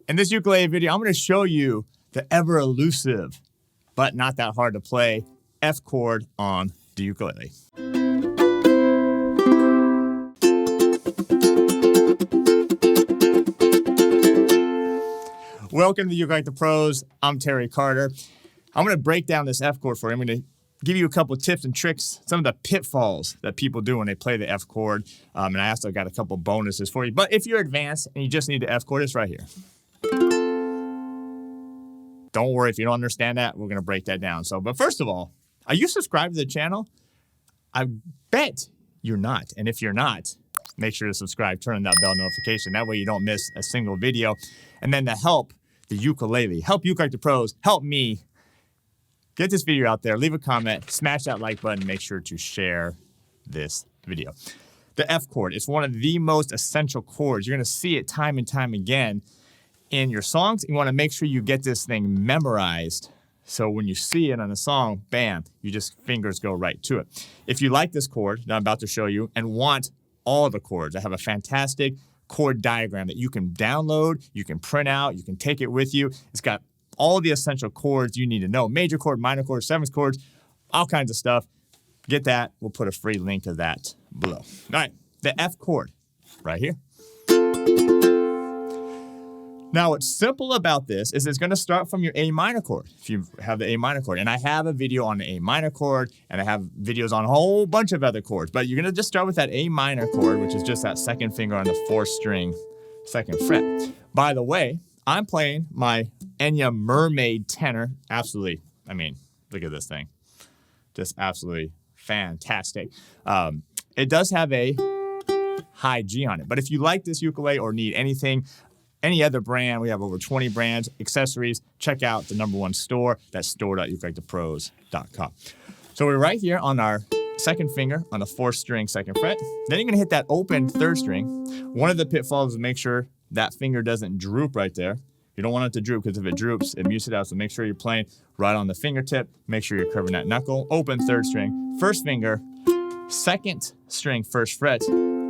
In this ukulele video, I'm going to show you the ever elusive, but not that hard to play, F chord on the ukulele. Welcome to Ukelikethepros. I'm Terry Carter. I'm going to break down this F chord for you. I'm going to give you a couple tips and tricks, some of the pitfalls that people do when they play the F chord. And I also got a couple bonuses for you. But if you're advanced and you just need the F chord, it's right here. Don't worry if you don't understand that. We're going to break that down. But first of all, are you subscribed to the channel? I bet you're not. And if you're not, make sure to subscribe, turn on that bell notification. That way you don't miss a single video. And then to help the ukulele, help Ukelikethepros, help me get this video out there, leave a comment, smash that like button, make sure to share this video. The F chord, it's one of the most essential chords. You're going to see it time and time again in your songs. You want to make sure you get this thing memorized. So when you see it on a song, bam, you just fingers go right to it. If you like this chord that I'm about to show you and want all the chords, I have a fantastic chord diagram that you can download, you can print out, you can take it with you. It's got all the essential chords you need to know. Major chord, minor chord, seventh chords, all kinds of stuff. Get that. We'll put a free link to that below. All right, the F chord right here. Now, what's simple about this is it's going to start from your A minor chord, if you have the A minor chord. And I have a video on the A minor chord, and I have videos on a whole bunch of other chords. But you're going to just start with that A minor chord, which is just that second finger on the fourth string, second fret. By the way, I'm playing my Enya Mermaid tenor. Absolutely, I mean, look at this thing. Just absolutely fantastic. It does have a high G on it. But if you like this ukulele or need anything, any other brand, we have over 20 brands, accessories, check out the #1 store. That's store.ukelikethepros.com. So we're right here on our second finger on the fourth string, second fret. Then you're going to hit that open third string. One of the pitfalls is make sure that finger doesn't droop right there. You don't want it to droop because if it droops, it mutes it out. So make sure you're playing right on the fingertip. Make sure you're curving that knuckle. Open third string, first finger, second string, first fret.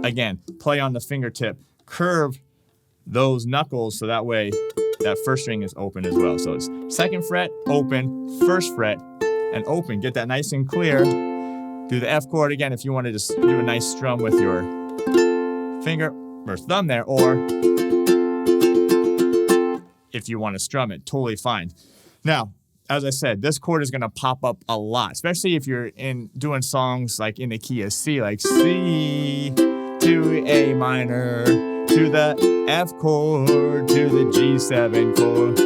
Again, play on the fingertip. Curve those knuckles so that way that first string is open as well. So it's second fret, open, first fret, and open. Get that nice and clear. Do the F chord again if you want to just do a nice strum with your finger or thumb there, or if you want to strum it, totally fine. Now, as I said, this chord is going to pop up a lot, especially if you're doing songs like in the key of C, like C to A minor, to the F chord, to the G7 chord,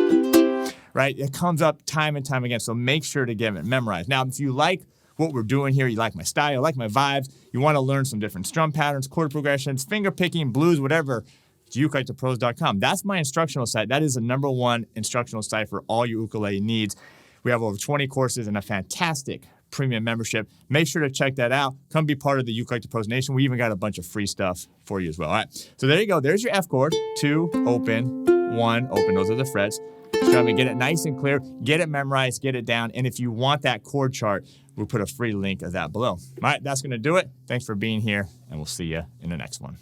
right? It comes up time and time again, so make sure to get it memorized. Now, if you like what we're doing here, you like my style, you like my vibes, you want to learn some different strum patterns, chord progressions, finger picking, blues, whatever, it's ukelikethepros.com. That's my instructional site. That is the #1 instructional site for all your ukulele needs. We have over 20 courses and a fantastic premium membership. Make sure to check that out. Come be part of the Ukelikethepros Nation. We even got a bunch of free stuff for you as well. All right, so there you go. There's your F chord. 2, open, 1, open. Those are the frets. Strum it, get it nice and clear, get it memorized, get it down. And if you want that chord chart, we'll put a free link of that below. All right, that's going to do it. Thanks for being here, and we'll see you in the next one.